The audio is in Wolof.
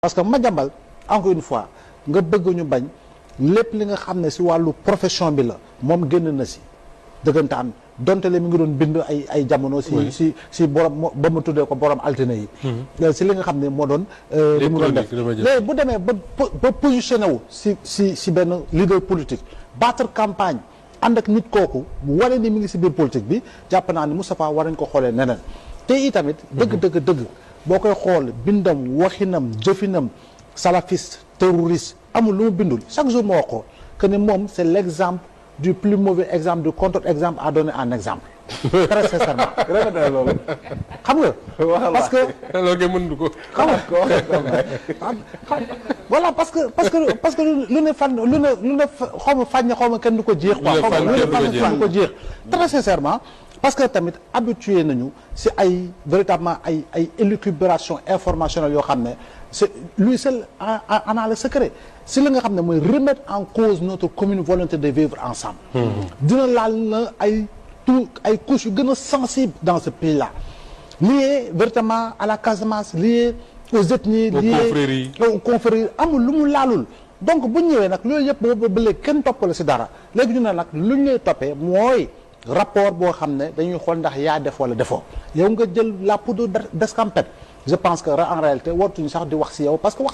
parce que Madiambal encore une fois nga bëgg ñu bañ lépp li nga xam ne si wàllu profession bi la moom génn na si dëggantaan donte le mi ngi doon bind ay jamono si borom ba mu tuddee ko borom altine yi si li nga xam ne moo doon li mu doon def léegi bu demee ba positionné wu si benn leader politique battre campagne ànd ak nit kooku mu wane ni mi ngi si biir politique bi jàpp naa ni Moustapha war nañ ko xoolee neneen te itamit dëgg boo koy xool bindam waxinam jëfinam salafiste terroriste amul lu mu bindul chaque jour moo wax ko que ne moom c'est l'exemple du plus mauvais exemple du contre-exemple à donner en exemple très sincèrement xam nga parce que loolu mën du ko xam nga voilà parce que lu ne fan lu ne xaw ma fàññe xaw ma kenn du ko jeex quoi xaw ma lu ne fàññe kenn du ko jeex très sincèrement parce que tamit habitué nañu si ay véritablement ay élucubration informationnelle yoo xam ne c'est lui seul en a le secret si la nga xam ne mooy remettre en cause notre commune volonté de vivre ensemble dina laal na ay couches yu gën a sensibles dans ce pays là liées véritablement à la Casamance liées aux ethnies liées aux confréries amul lu mu laalul donc bu ñëwee nag loolu yëpp ba léegi kenn toppale si dara léegi ñu ne nag lu ñu lay toppee mooy rapport boo xam ne dañuy xool ndax yaa def wala defoo yow nga jël la poudre d'escampette je pense que en réalité wartuñu sax di wax si yow parce que wax